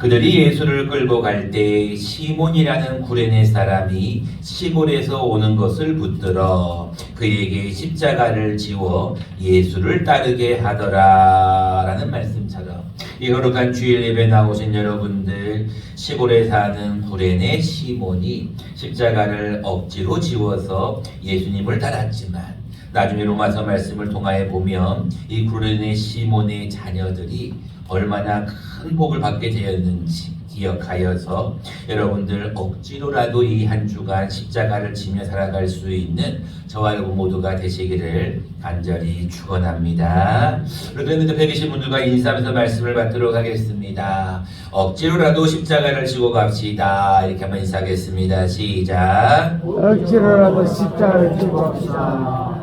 그들이 예수를 끌고 갈 때 시몬이라는 구레네 사람이 시골에서 오는 것을 붙들어 그에게 십자가를 지워 예수를 따르게 하더라 라는 말씀처럼 이 거룩한 주일 예배 나오신 여러분들, 시골에 사는 구레네 시몬이 십자가를 억지로 지워서 예수님을 따랐지만 나중에 로마서 말씀을 통하여 보면 이 구레네 시몬의 자녀들이 얼마나 큰 복을 받게 되었는지 기억하여서 여러분들 억지로라도 이 한 주간 십자가를 지며 살아갈 수 있는 저와 여러분 모두가 되시기를 간절히 축원합니다. 그런데 뵙 계신 분들과 인사하면서 말씀을 받도록 하겠습니다. 억지로라도 십자가를 지고 갑시다. 이렇게 한번 인사하겠습니다. 시작. 억지로라도 십자가를 지고 갑시다.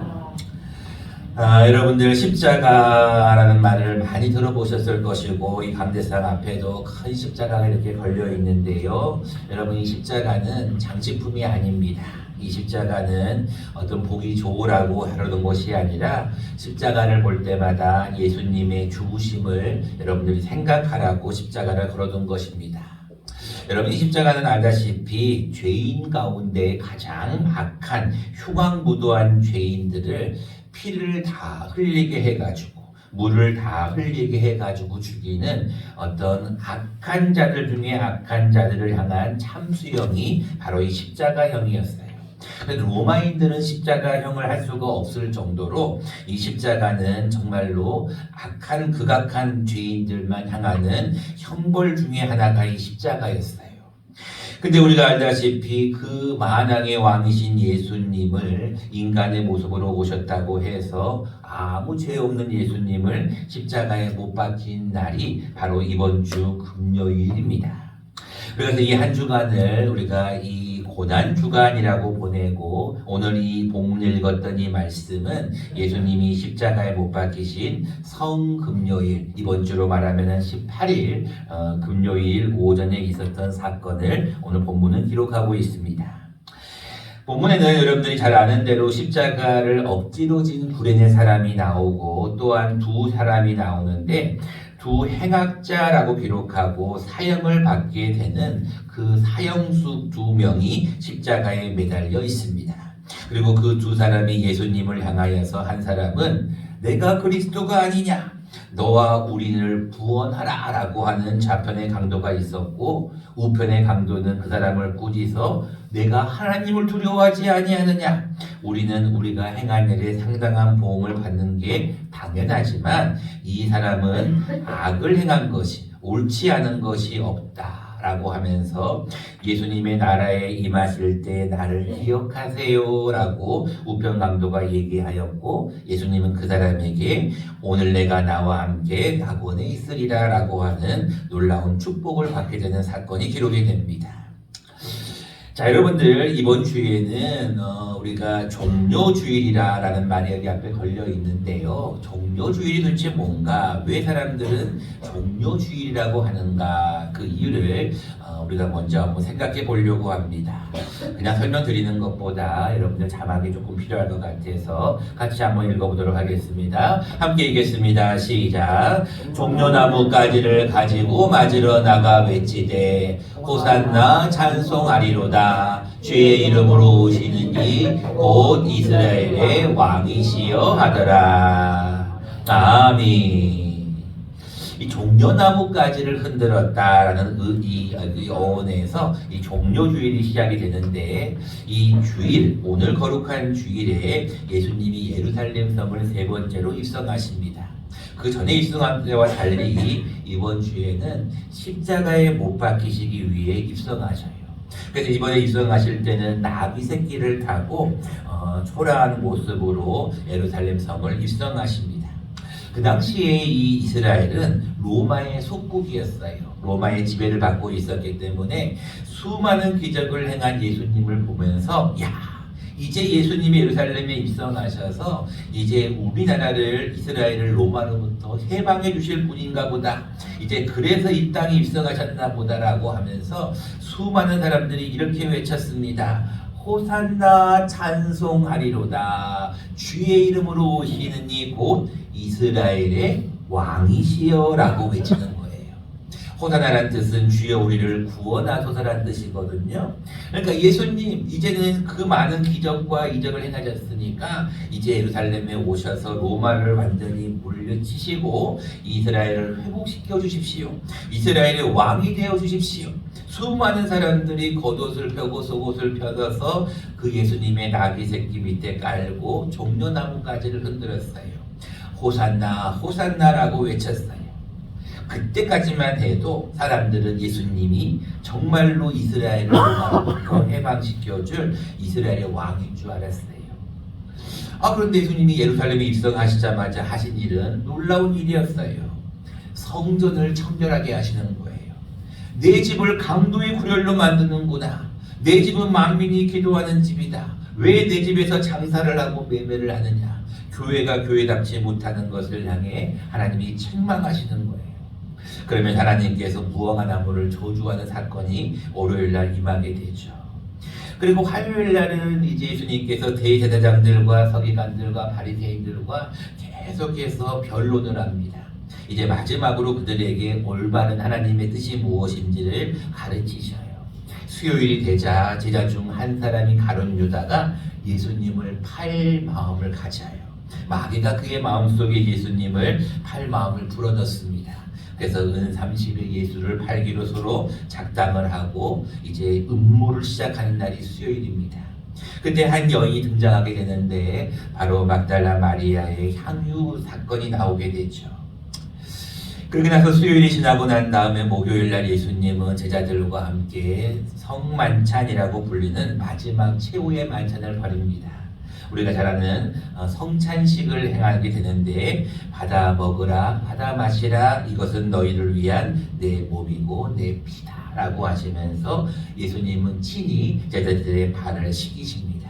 여러분들 십자가라는 말을 많이 들어보셨을 것이고 이 강대상 앞에도 큰 십자가가 이렇게 걸려 있는데요. 여러분 이 십자가는 장식품이 아닙니다. 이 십자가는 어떤 보기 좋으라고 하려는 것이 아니라 십자가를 볼 때마다 예수님의 죽으심을 여러분들이 생각하라고 십자가를 걸어둔 것입니다. 여러분 이 십자가는 알다시피 죄인 가운데 가장 악한 흉악무도한 죄인들을 피를 다 흘리게 해가지고 물을 다 흘리게 해가지고 죽이는 어떤 악한 자들 중에 악한 자들을 향한 참수형이 바로 이 십자가형이었어요. 로마인들은 십자가형을 할 수가 없을 정도로 이 십자가는 정말로 악한 극악한 죄인들만 향하는 형벌 중에 하나가 이 십자가였어요. 근데 우리가 알다시피 그 만왕의 왕이신 예수님을 인간의 모습으로 오셨다고 해서 아무 죄 없는 예수님을 십자가에 못 박힌 날이 바로 이번 주 금요일입니다. 그래서 이 한 주간을 우리가 이 고난 주간이라고 보내고 오늘 이 본문 읽었던 이 말씀은 예수님이 십자가에 못 박히신 성금요일, 이번 주로 말하면 18일 금요일 오전에 있었던 사건을 오늘 본문은 기록하고 있습니다. 본문에는 여러분들이 잘 아는 대로 십자가를 억지로 진 구레네 사람이 나오고 또한 두 사람이 나오는데 두 행악자라고 기록하고 사형을 받게 되는 그 사형수 두 명이 십자가에 매달려 있습니다. 그리고 그 두 사람이 예수님을 향하여서 한 사람은 내가 그리스도가 아니냐, 너와 우리를 구원하라 라고 하는 좌편의 강도가 있었고 우편의 강도는 그 사람을 꾸짖어 내가 하나님을 두려워하지 아니하느냐, 우리는 우리가 행한 일에 상당한 보응을 받는 게 당연하지만 이 사람은 악을 행한 것이 옳지 않은 것이 없다 라고 하면서 예수님의 나라에 임하실 때 나를 기억하세요 라고 우편 강도가 얘기하였고 예수님은 그 사람에게 오늘 내가 나와 함께 낙원에 있으리라 라고 하는 놀라운 축복을 받게 되는 사건이 기록이 됩니다. 자, 여러분들 이번 주에는 우리가 종료주일이라는 말이 여기 앞에 걸려 있는데요. 종료주일이 도대체 뭔가, 왜 사람들은 종료주일이라고 하는가, 그 이유를 우리가 먼저 한번 생각해 보려고 합니다. 그냥 설명드리는 것보다 여러분들 자막이 조금 필요할 것 같아서 같이 한번 읽어보도록 하겠습니다. 함께 읽겠습니다. 시작. 종려나무 가지를 가지고 맞으러 나가 외치되 호산나 찬송하리로다. 주의 이름으로 오시는 이 곧 이스라엘의 왕이시여 하더라. 아멘. 이 종려나무 가지를 흔들었다라는 이 어원에서 이 종료주일이 시작이 되는데 이 주일, 오늘 거룩한 주일에 예수님이 예루살렘 성을 세 번째로 입성하십니다. 그 전에 입성한 때와 달리 이번 주에는 십자가에 못 박히시기 위해 입성하셔요. 그래서 이번에 입성하실 때는 나귀 새끼를 타고 초라한 모습으로 예루살렘 성을 입성하십니다. 그 당시에 이 이스라엘은 로마의 속국이었어요. 로마의 지배를 받고 있었기 때문에 수많은 기적을 행한 예수님을 보면서 이제 예수님이 예루살렘에 입성하셔서 이제 우리나라를, 이스라엘을 로마로부터 해방해 주실 분인가 보다, 이제 그래서 이 땅에 입성하셨나 보다라고 하면서 수많은 사람들이 이렇게 외쳤습니다. 호산나 찬송하리로다. 주의 이름으로 오시는 이 곧 이스라엘의 왕이시여 라고 외치는 거예요. 호산나라는 뜻은 주여 우리를 구원하소서라는 뜻이거든요. 그러니까 예수님 이제는 그 많은 기적과 이적을 행하셨으니까 이제 예루살렘에 오셔서 로마를 완전히 물리치시고 이스라엘을 회복시켜 주십시오. 이스라엘의 왕이 되어 주십시오. 수많은 사람들이 겉옷을 펴고 속옷을 펴서 그 예수님의 나귀 새끼 밑에 깔고 종려나무가지를 흔들었어요. 호산나 호산나라고 외쳤어요. 그때까지만 해도 사람들은 예수님이 정말로 이스라엘을 로마로부터 해방시켜줄 이스라엘의 왕인 줄 알았어요. 그런데 예수님이 예루살렘에 입성하시자마자 하신 일은 놀라운 일이었어요. 성전을 청결하게 하시는 거예요. 내 집을 강도의 구렬로 만드는구나. 내 집은 만민이 기도하는 집이다. 왜 내 집에서 장사를 하고 매매를 하느냐. 교회가 교회답지 못하는 것을 향해 하나님이 책망하시는 거예요. 그러면 하나님께서 무화과 나무를 저주하는 사건이 월요일날 임하게 되죠. 그리고 화요일날은 이제 예수님께서 대제사장들과 서기관들과 바리새인들과 계속해서 변론을 합니다. 이제 마지막으로 그들에게 올바른 하나님의 뜻이 무엇인지를 가르치셔요. 수요일이 되자 제자 중 한 사람이 가룟 유다가 예수님을 팔 마음을 가져요. 마귀가 그의 마음속에 예수님을 팔 마음을 불어넣습니다. 그래서 은 30에 예수를 팔기로 서로 작당을 하고 이제 음모를 시작하는 날이 수요일입니다. 그때 한 여인이 등장하게 되는데 바로 막달라 마리아의 향유 사건이 나오게 되죠. 그러고 나서 수요일이 지나고 난 다음에 목요일날 예수님은 제자들과 함께 성만찬이라고 불리는 마지막 최후의 만찬을 벌입니다. 우리가 잘 아는 성찬식을 행하게 되는데 받아 먹으라 받아 마시라 이것은 너희를 위한 내 몸이고 내 피다 라고 하시면서 예수님은 친히 제자들의 발을 씻기십니다.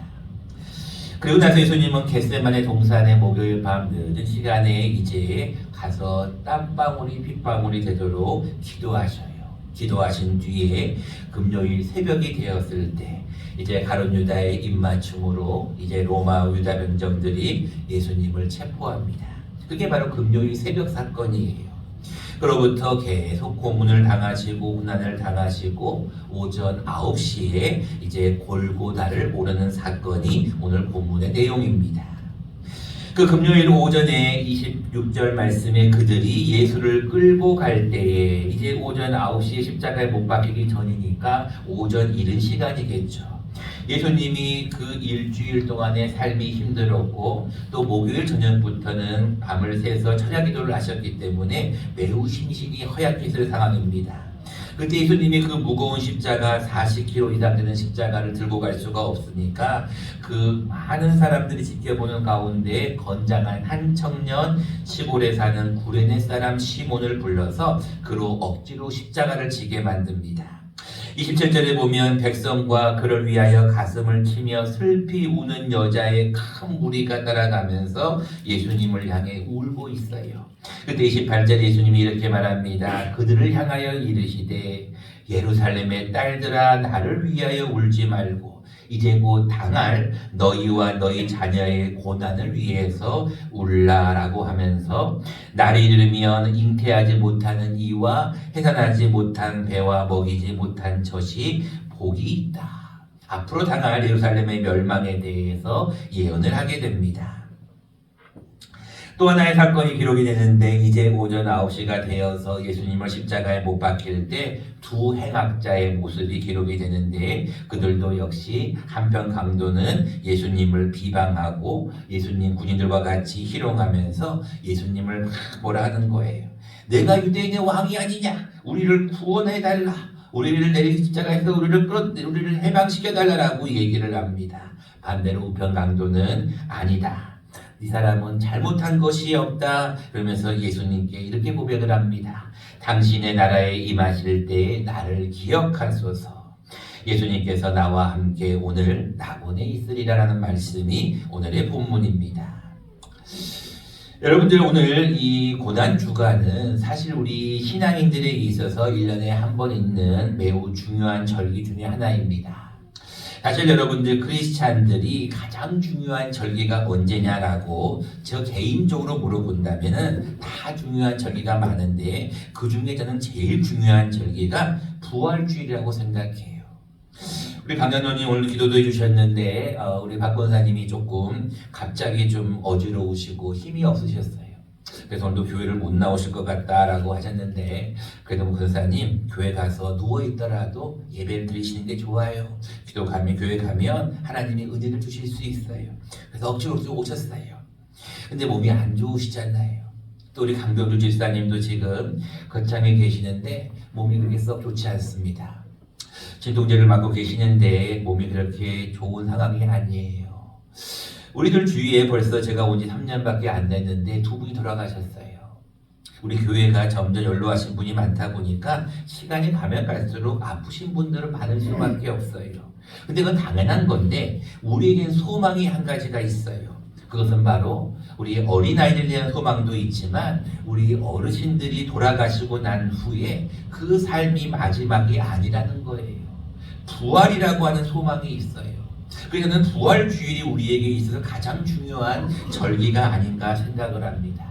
그리고 나서 예수님은 겟세마네 동산에 목요일 밤 늦은 시간에 이제 가서 땀방울이 핏방울이 되도록 기도하셔요. 기도하신 뒤에 금요일 새벽이 되었을 때 이제 가룟 유다의 입맞춤으로 이제 로마 유다 병정들이 예수님을 체포합니다. 그게 바로 금요일 새벽 사건이에요. 그로부터 계속 고문을 당하시고 고난을 당하시고 오전 9시에 이제 골고다를 오르는 사건이 오늘 본문의 내용입니다. 그 금요일 오전에 26절 말씀에 그들이 예수를 끌고 갈 때에 이제 오전 9시에 십자가에 못 박히기 전이니까 오전 이른 시간이겠죠. 예수님이 그 일주일 동안의 삶이 힘들었고 또 목요일 저녁부터는 밤을 새서 철야기도를 하셨기 때문에 매우 심신이 허약했을 상황입니다. 그때 예수님이 그 무거운 십자가 40kg 이상 되는 십자가를 들고 갈 수가 없으니까 그 많은 사람들이 지켜보는 가운데 건장한 한 청년 시골에 사는 구레네 사람 시몬을 불러서 그로 억지로 십자가를 지게 만듭니다. 27절에 보면 백성과 그를 위하여 가슴을 치며 슬피 우는 여자의 큰 무리가 따라가면서 예수님을 향해 울고 있어요. 그때 28절 예수님이 이렇게 말합니다. 그들을 향하여 이르시되 예루살렘의 딸들아 나를 위하여 울지 말고 이제 곧 당할 너희와 너희 자녀의 고난을 위해서 울라라고 하면서 날이 이르면 잉태하지 못하는 이와 해산하지 못한 배와 먹이지 못한 젖이 복이 있다. 앞으로 당할 예루살렘의 멸망에 대해서 예언을 하게 됩니다. 또 하나의 사건이 기록이 되는데 이제 오전 9시가 되어서 예수님을 십자가에 못 박힐 때 두 행악자의 모습이 기록이 되는데 그들도 역시 한편 강도는 예수님을 비방하고 예수님 군인들과 같이 희롱하면서 예수님을 막 뭐라 하는 거예요. 내가 유대인의 왕이 아니냐? 우리를 구원해달라. 우리를 내리 십자가에서 우리를 해방시켜달라고 얘기를 합니다. 반대로 우편 강도는 아니다. 이 사람은 잘못한 것이 없다. 그러면서 예수님께 이렇게 고백을 합니다. 당신의 나라에 임하실 때에 나를 기억하소서. 예수님께서 나와 함께 오늘 나본에 있으리라라는 말씀이 오늘의 본문입니다. 여러분들 오늘 이 고난 주간은 사실 우리 신앙인들에 있어서 1년에 한 번 있는 매우 중요한 절기 중에 하나입니다. 사실 여러분들 크리스찬들이 가장 중요한 절기가 언제냐라고 저 개인적으로 물어본다면은 다 중요한 절기가 많은데 그 중에 저는 제일 중요한 절기가 부활주일이라고 생각해요. 우리 강장로님 오늘 기도도 해주셨는데 우리 박 권사님이 조금 갑자기 좀 어지러우시고 힘이 없으셨어요. 그래서 오늘도 교회를 못 나오실 것 같다라고 하셨는데 그래도 권사님 교회 가서 누워있더라도 예배를 드리시는 게 좋아요. 기도 가면 교회 가면 하나님이 은혜를 주실 수 있어요. 그래서 억지로 오셨어요. 근데 몸이 안 좋으시잖아요. 또 우리 강병주 집사님도 지금 거창에 계시는데 몸이 그렇게 썩 좋지 않습니다. 진통제를 맞고 계시는데 몸이 그렇게 좋은 상황이 아니에요. 우리들 주위에 벌써 제가 온 지 3년밖에 안 됐는데 두 분이 돌아가셨어요. 우리 교회가 점점 연로하신 분이 많다 보니까 시간이 가면 갈수록 아프신 분들은 많을 수밖에 없어요. 근데 그건 당연한 건데 우리에겐 소망이 한 가지가 있어요. 그것은 바로 우리 어린아이들에 대한 소망도 있지만 우리 어르신들이 돌아가시고 난 후에 그 삶이 마지막이 아니라는 거예요. 부활이라고 하는 소망이 있어요. 그래서 저는 부활주일이 우리에게 있어서 가장 중요한 절기가 아닌가 생각을 합니다.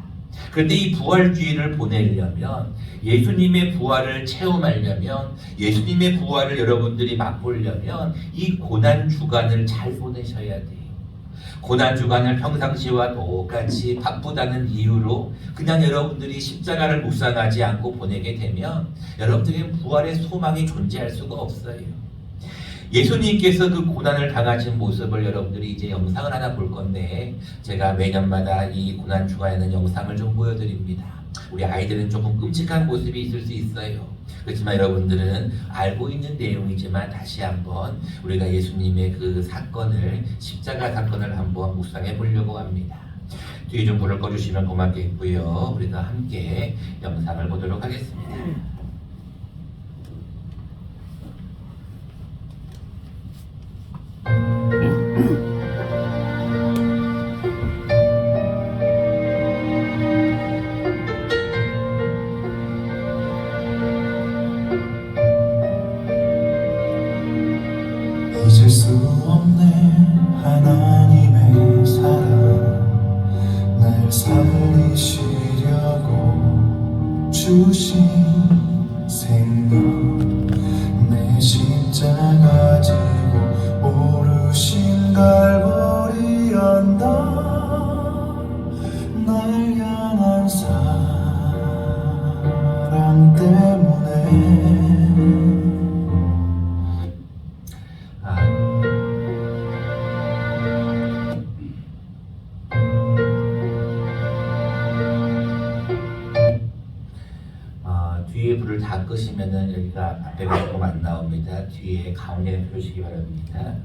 그런데 이 부활주일을 보내려면 예수님의 부활을 체험하려면 예수님의 부활을 여러분들이 맛보려면 이 고난주간을 잘 보내셔야 돼요. 고난주간을 평상시와 똑같이 바쁘다는 이유로 그냥 여러분들이 십자가를 묵상하지 않고 보내게 되면 여러분들에게 부활의 소망이 존재할 수가 없어요. 예수님께서 그 고난을 당하신 모습을 여러분들이 이제 영상을 하나 볼 건데 제가 매년마다 이 고난주간에는 영상을 좀 보여드립니다. 우리 아이들은 조금 끔찍한 모습이 있을 수 있어요. 그렇지만 여러분들은 알고 있는 내용이지만 다시 한번 우리가 예수님의 그 사건을 십자가 사건을 한번 묵상해 보려고 합니다. 뒤에 좀 불을 꺼주시면 고맙겠고요. 우리가 함께 영상을 보도록 하겠습니다. 잊을 수 없네 하나님의 사랑 날 살리시려고 주신 생명 내 십자가 지고 오르신 갈보리 언덕 날 향한 사랑 때문에 뒤에 불을 다 끄시면은 여기가 앞에가 조금 안 나옵니다. 뒤에 가운데 펴주시기 바랍니다.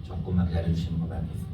조금만 기다려주시면 고맙겠습니다.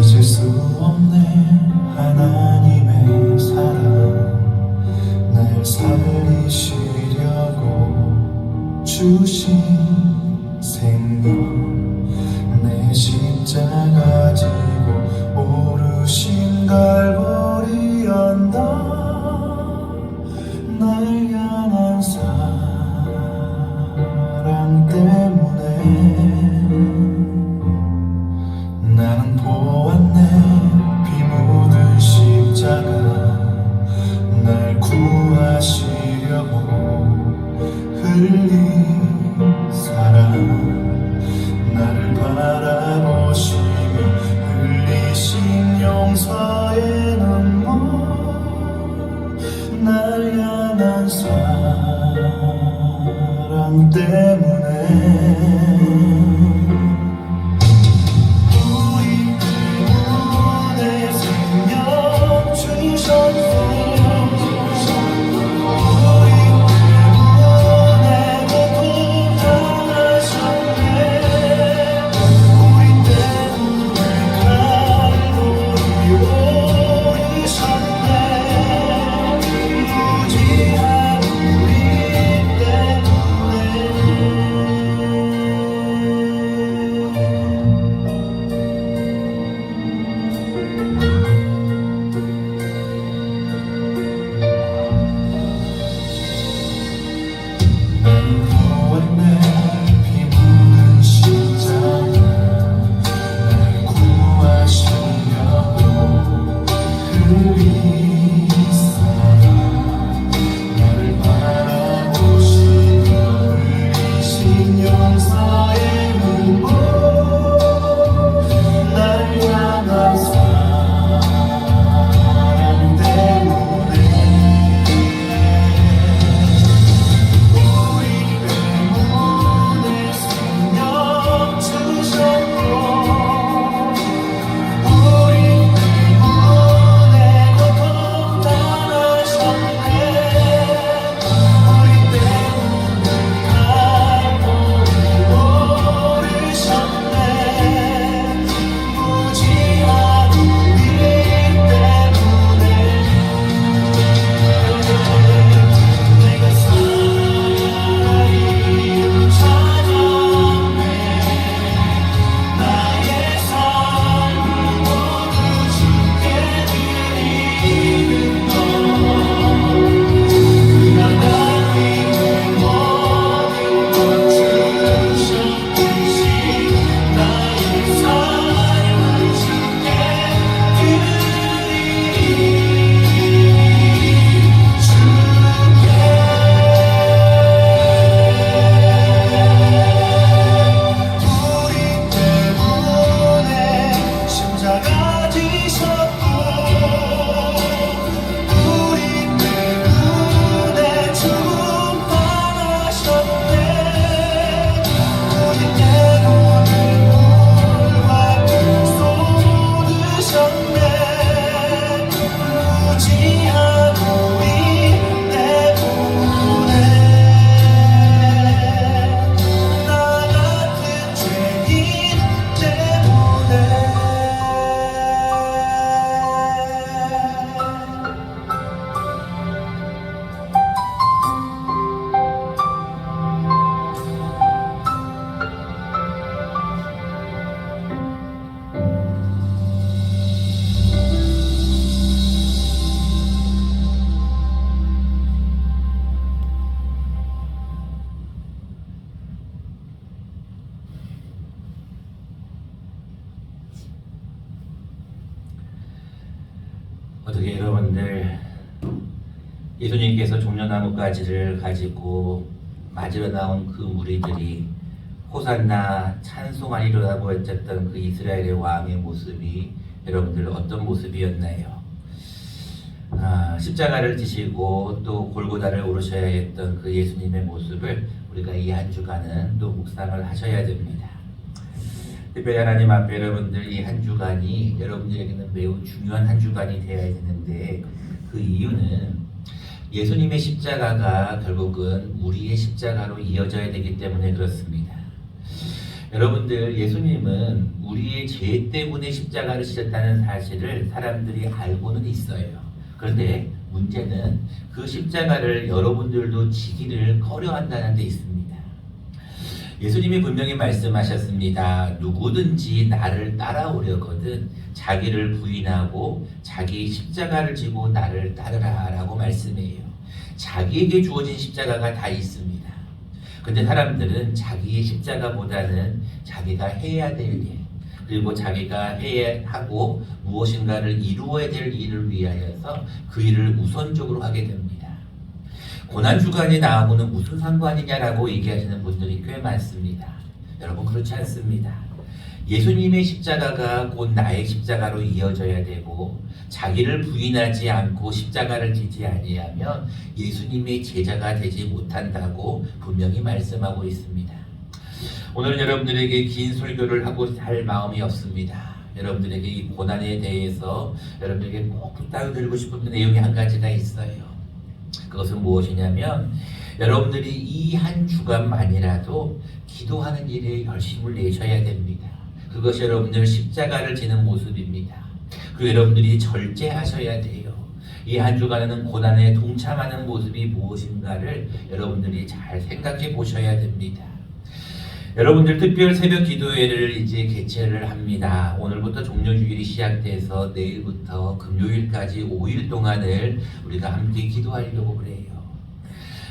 잊을 수 없네 하나님의 사랑 날 살리시려고 주신 생명 내 십자가 지고 오르신 갈보리 언덕 날 향한 사랑 때문에 나는 보았네 피 묻은 십자가 어떻게 여러분들 예수님께서 종려나무 가지를 가지고 맞으러 나온 그 무리들이 호산나 찬송하리로라고 외쳤던 그 이스라엘의 왕의 모습이 여러분들 어떤 모습이었나요? 십자가를 지시고 또 골고다를 오르셔야 했던 그 예수님의 모습을 우리가 이 한 주간은 또 묵상을 하셔야 됩니다. 특별히 하나님 앞에 여러분들 이 한 주간이 여러분들에게는 매우 중요한 한 주간이 되어야 되는데 그 이유는 예수님의 십자가가 결국은 우리의 십자가로 이어져야 되기 때문에 그렇습니다. 여러분들 예수님은 우리의 죄 때문에 십자가를 지셨다는 사실을 사람들이 알고는 있어요. 그런데 문제는 그 십자가를 여러분들도 지기를 꺼려한다는 데 있습니다. 예수님이 분명히 말씀하셨습니다. 누구든지 나를 따라오려거든 자기를 부인하고 자기 십자가를 지고 나를 따르라 라고 말씀해요. 자기에게 주어진 십자가가 다 있습니다. 근데 사람들은 자기의 십자가보다는 자기가 해야 될 일, 그리고 자기가 해야 하고 무엇인가를 이루어야 될 일을 위하여서 그 일을 우선적으로 하게 됩니다. 고난주간이 나하고는 무슨 상관이냐라고 얘기하시는 분들이 꽤 많습니다. 여러분 그렇지 않습니다. 예수님의 십자가가 곧 나의 십자가로 이어져야 되고 자기를 부인하지 않고 십자가를 지지 아니하면 예수님의 제자가 되지 못한다고 분명히 말씀하고 있습니다. 오늘 여러분들에게 긴 설교를 하고 할 마음이 없습니다. 여러분들에게 이 고난에 대해서 여러분들에게 꼭 부탁드리고 싶은 내용이 한 가지가 있어요. 그것은 무엇이냐면 여러분들이 이 한 주간만이라도 기도하는 일에 열심을 내셔야 됩니다. 그것이 여러분들 십자가를 지는 모습입니다. 그리고 여러분들이 절제하셔야 돼요. 이 한 주간에는 고난에 동참하는 모습이 무엇인가를 여러분들이 잘 생각해 보셔야 됩니다. 여러분들 특별 새벽 기도회를 이제 개최를 합니다. 오늘부터 종료주일이 시작돼서 내일부터 금요일까지 5일 동안을 우리가 함께 기도하려고 그래요.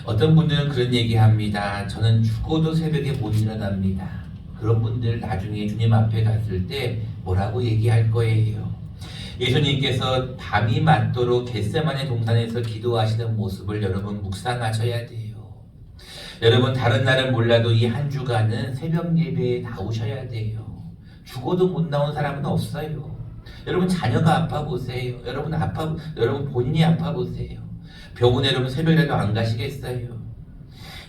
어떤 분들은 그런 얘기합니다. 저는 죽어도 새벽에 못 일어납니다. 그런 분들 나중에 주님 앞에 갔을 때 뭐라고 얘기할 거예요. 예수님께서 밤이 맞도록 겟세마네 동산에서 기도하시는 모습을 여러분 묵상하셔야 돼요. 여러분 다른 날은 몰라도 이 한 주간은 새벽 예배에 나오셔야 돼요. 죽어도 못 나온 사람은 없어요. 여러분 자녀가 아파 보세요. 여러분 본인이 아파 보세요. 병원에 여러분 새벽이라도 안 가시겠어요?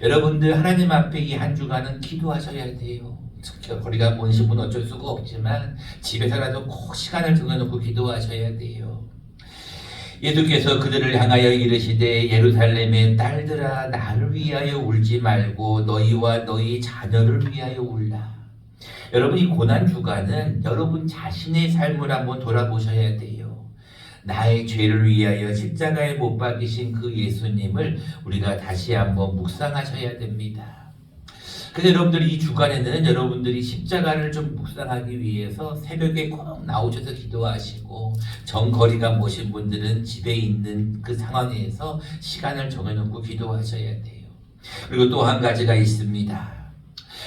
여러분들 하나님 앞에 이 한 주간은 기도하셔야 돼요. 거리가 먼신 분 어쩔 수가 없지만 집에서라도 꼭 시간을 정해놓고 기도하셔야 돼요. 예수께서 그들을 향하여 이르시되 예루살렘의 딸들아 나를 위하여 울지 말고 너희와 너희 자녀를 위하여 울라. 여러분 이 고난주간은 여러분 자신의 삶을 한번 돌아보셔야 돼요. 나의 죄를 위하여 십자가에 못 박이신 그 예수님을 우리가 다시 한번 묵상하셔야 됩니다. 그래서 여러분들이 이 주간에는 여러분들이 십자가를 좀 묵상하기 위해서 새벽에 꼭 나오셔서 기도하시고 정거리가 모신 분들은 집에 있는 그 상황에서 시간을 정해놓고 기도하셔야 돼요. 그리고 또 한 가지가 있습니다.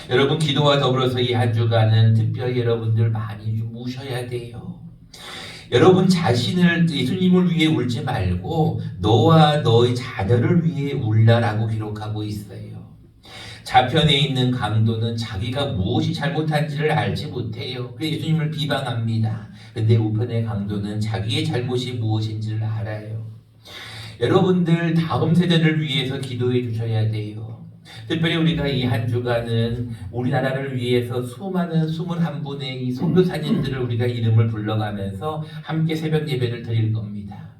여러분 기도와 더불어서 이 한 주간은 특별히 여러분들 많이 좀 우셔야 돼요. 여러분 자신을 예수님을 위해 울지 말고 너와 너의 자녀를 위해 울라라고 기록하고 있어요. 좌편에 있는 강도는 자기가 무엇이 잘못한지를 알지 못해요. 그래서 예수님을 비방합니다. 근데 우편의 강도는 자기의 잘못이 무엇인지를 알아요. 여러분들 다음 세대를 위해서 기도해 주셔야 돼요. 특별히 우리가 이 한 주간은 우리나라를 위해서 수많은 21분의 이 선교사님들을 우리가 이름을 불러가면서 함께 새벽 예배를 드릴 겁니다.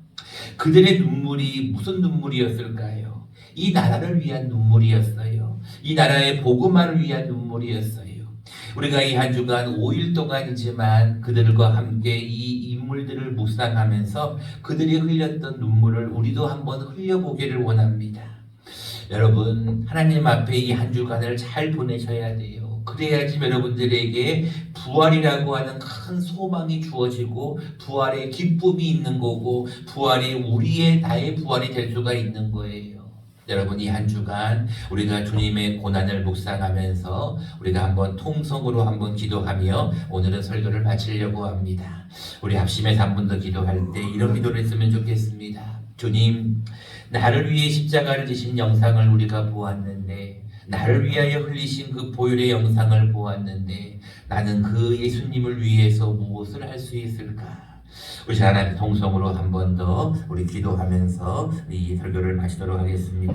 그들의 눈물이 무슨 눈물이었을까요? 이 나라를 위한 눈물이었어요. 이 나라의 복음화를 위한 눈물이었어요. 우리가 이 한 주간 5일 동안이지만 그들과 함께 이 인물들을 묵상하면서 그들이 흘렸던 눈물을 우리도 한번 흘려보기를 원합니다. 여러분 하나님 앞에 이 한 주간을 잘 보내셔야 돼요. 그래야지 여러분들에게 부활이라고 하는 큰 소망이 주어지고 부활의 기쁨이 있는 거고 부활이 나의 부활이 될 수가 있는 거예요. 여러분 이 한 주간 우리가 주님의 고난을 묵상하면서 우리가 한번 통성으로 한번 기도하며 오늘은 설교를 마치려고 합니다. 우리 합심해서 한 번 더 기도할 때 이런 기도를 했으면 좋겠습니다. 주님, 나를 위해 십자가를 지신 영상을 우리가 보았는데, 나를 위하여 흘리신 그 보혈의 영상을 보았는데, 나는 그 예수님을 위해서 무엇을 할 수 있을까? 우리 하나님 통성으로 한 번 더 우리 기도하면서 이 설교를 마치도록 하겠습니다.